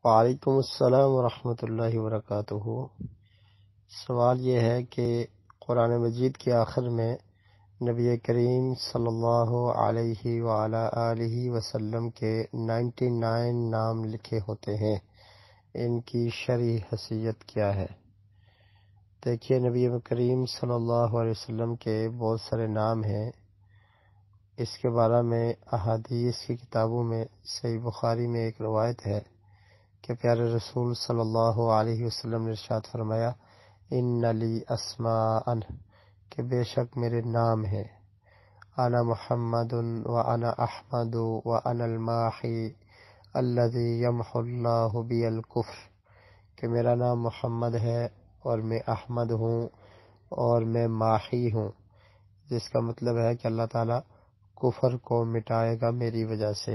وعلیکم السلام ورحمۃ اللہ وبرکاتہ۔ سوال یہ ہے کہ قرآن مجید کے آخر میں نبی کریم صلی اللہ علیہ وعلی آلہ وسلم کے 99 نام لکھے ہوتے ہیں، ان کی شرعی حیثیت کیا ہے؟ دیکھیے، نبی کریم صلی اللہ علیہ وسلم کے بہت سارے نام ہیں۔ اس کے بارے میں احادیث کی کتابوں میں صحیح بخاری میں ایک روایت ہے کہ پیارے رسول صلی اللہ علیہ وسلم نے ارشاد فرمایا، ان لی اسماء، کہ بے شک میرے نام ہیں، انا محمد و انا احمد و انا الماحی الذی یمحو اللہ بی الکفر، کہ میرا نام محمد ہے اور میں احمد ہوں اور میں ماحی ہوں، جس کا مطلب ہے کہ اللہ تعالیٰ کفر کو مٹائے گا میری وجہ سے۔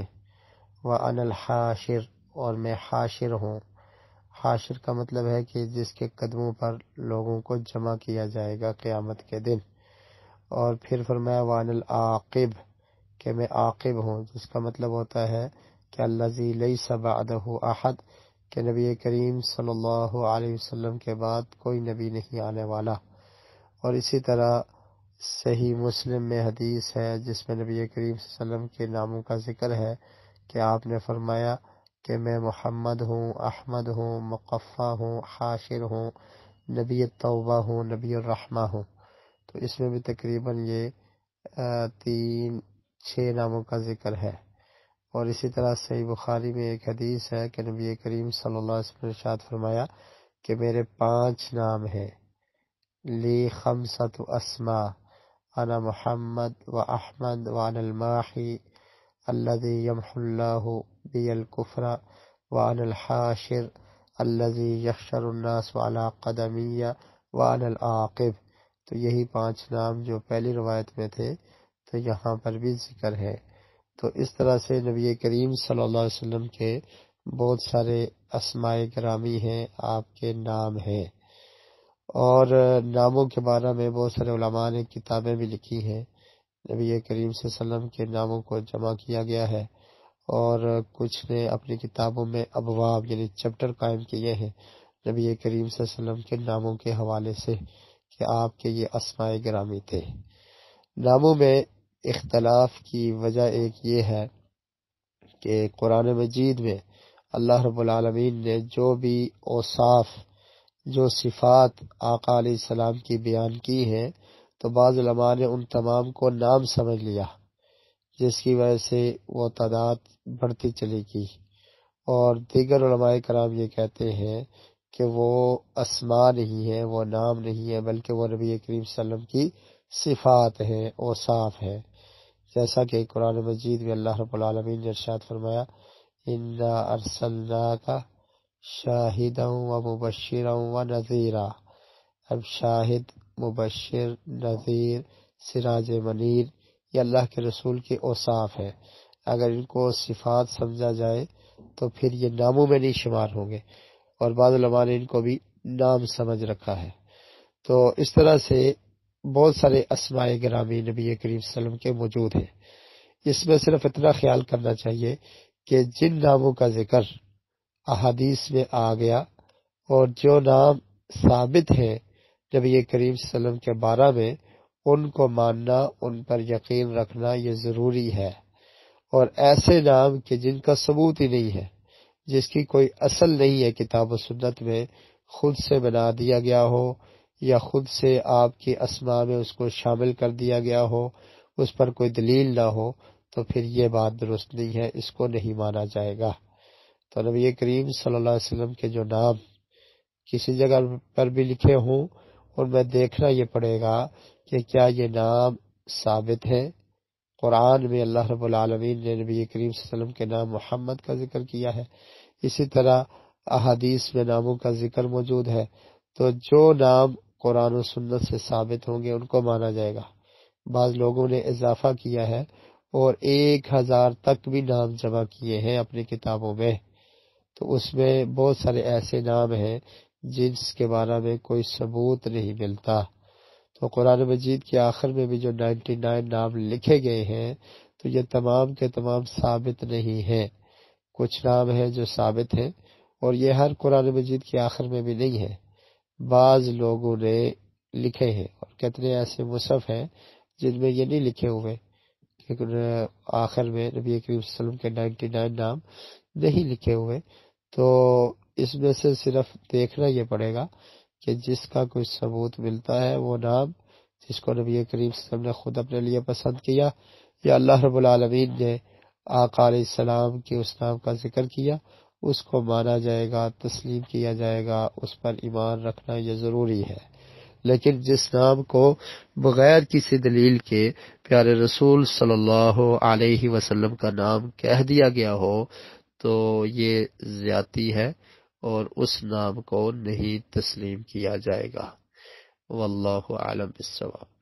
وَأَنَا الْحَاشِرُ، اور میں حاشر ہوں۔ حاشر کا مطلب ہے کہ جس کے قدموں پر لوگوں کو جمع کیا جائے گا قیامت کے دن۔ اور پھر فرمایا وَأَنَا الْعَاقِبُ، کہ میں عاقب ہوں، جس کا مطلب ہوتا ہے کہ الَّذِي لَيْسَ بَعْدَهُ أَحَدٌ، کہ نبی کریم صلی اللہ علیہ وسلم کے بعد کوئی نبی نہیں آنے والا۔ اور اسی طرح صحیح مسلم میں حدیث ہے جس میں نبی کریم صلی اللہ علیہ وسلم کے ناموں کا ذکر ہے کہ آپ نے فرمایا کہ میں محمد ہوں، احمد ہوں، مقفع ہوں، حاشر ہوں، نبی توبہ ہوں، نبی الرحمہ ہوں۔ تو اس میں بھی تقریباً یہ 6 ناموں کا ذکر ہے۔ اور اسی طرح صحیح بخاری میں ایک حدیث ہے کہ نبی کریم صلی اللہ علیہ وسلم نے ارشاد فرمایا کہ میرے 5 نام ہیں، لی خمسۃ اسماء، انا محمد و احمد و انا الماحی الذی یمحو اللہ بی الکفر وانا الحاشر الذی یحشر الناس علی قدمی وانا العاقب۔ تو یہی 5 نام جو پہلی روایت میں تھے تو یہاں پر بھی ذکر ہے۔ تو اس طرح سے نبی کریم صلی اللہ علیہ وسلم کے بہت سارے اسماء گرامی ہیں، آپ کے نام ہیں۔ اور ناموں کے بارے میں بہت سارے علماء نے کتابیں بھی لکھی ہیں۔ نبی کریم صلی اللہ علیہ وسلم کے ناموں کو جمع کیا گیا ہے، اور کچھ نے اپنی کتابوں میں ابواب یعنی چیپٹر قائم کیے ہیں نبی کریم صلی اللہ علیہ وسلم کے ناموں کے حوالے سے کہ آپ کے یہ اسماء گرامی تھے۔ ناموں میں اختلاف کی وجہ ایک یہ ہے کہ قرآن مجید میں اللہ رب العالمین نے جو بھی اوصاف، جو صفات آقا علیہ السلام کی بیان کی ہیں، تو بعض علماء نے ان تمام کو نام سمجھ لیا، جس کی وجہ سے وہ تعداد بڑھتی چلی گئی۔ اور دیگر علماء کرام یہ کہتے ہیں کہ وہ اسماء نہیں ہیں، وہ نام نہیں ہیں، بلکہ وہ نبی کریم صلی اللہ علیہ وسلم کی صفات ہیں، اوصاف ہیں، جیسا کہ قرآن مجید میں اللہ رب العالمین نے ارشاد فرمایا، انا ارسلناک شاہدا و مبشرا و نذیرا۔ اب شاہد، مبشر، نذیر، سراج منیر، یہ اللہ کے رسول کے اوصاف ہیں۔ اگر ان کو صفات سمجھا جائے تو پھر یہ ناموں میں نہیں شمار ہوں گے، اور بعض علماء نے ان کو بھی نام سمجھ رکھا ہے۔ تو اس طرح سے بہت سارے اسماء گرامی نبی کریم صلی اللہ علیہ وسلم کے موجود ہیں۔ اس میں صرف اتنا خیال کرنا چاہیے کہ جن ناموں کا ذکر احادیث میں آ گیا اور جو نام ثابت ہیں نبی کریم صلی اللہ علیہ وسلم کے بارے میں، ان کو ماننا، ان پر یقین رکھنا یہ ضروری ہے۔ اور ایسے نام کہ جن کا ثبوت ہی نہیں ہے، جس کی کوئی اصل نہیں ہے کتاب و سنت میں، خود سے بنا دیا گیا ہو یا خود سے آپ کی اسماء میں اس کو شامل کر دیا گیا ہو، اس پر کوئی دلیل نہ ہو، تو پھر یہ بات درست نہیں ہے، اس کو نہیں مانا جائے گا۔ تو نبی کریم صلی اللہ علیہ وسلم کے جو نام کسی جگہ پر بھی لکھے ہوں، ان میں دیکھنا یہ پڑے گا کہ کیا یہ نام ثابت ہیں۔ قرآن میں اللہ رب العالمین نے نبی کریم صلی اللہ علیہ وسلم کے نام محمد کا ذکر کیا ہے، اسی طرح احادیث میں ناموں کا ذکر موجود ہے۔ تو جو نام قرآن و سنت سے ثابت ہوں گے ان کو مانا جائے گا۔ بعض لوگوں نے اضافہ کیا ہے اور 1000 تک بھی نام جمع کیے ہیں اپنی کتابوں میں، تو اس میں بہت سارے ایسے نام ہیں جس کے بارے میں کوئی ثبوت نہیں ملتا۔ تو قرآن مجید کے آخر میں بھی جو 99 نام لکھے گئے ہیں تو یہ تمام کے تمام ثابت نہیں ہیں۔ کچھ نام ہیں جو ثابت ہیں اور یہ ہر قرآن مجید کے آخر میں بھی نہیں ہے، بعض لوگوں نے لکھے ہیں، اور کتنے ایسے مصحف ہیں جن میں یہ نہیں لکھے ہوئے، لیکن آخر میں نبی کریم صلی اللہ علیہ وسلم کے 99 نام نہیں لکھے ہوئے۔ تو اس میں سے صرف دیکھنا یہ پڑے گا کہ جس کا کوئی ثبوت ملتا ہے وہ نام جس کو نبی کریم صلی اللہ علیہ وسلم نے خود اپنے لیے پسند کیا یا اللہ رب العالمین نے آقا علیہ السلام کے اس نام کا ذکر کیا، اس کو مانا جائے گا، تسلیم کیا جائے گا، اس پر ایمان رکھنا یہ ضروری ہے۔ لیکن جس نام کو بغیر کسی دلیل کے پیارے رسول صلی اللہ علیہ وسلم کا نام کہہ دیا گیا ہو تو یہ زیادتی ہے اور اس نام کو نہیں تسلیم کیا جائے گا۔ واللہ اعلم بالصواب۔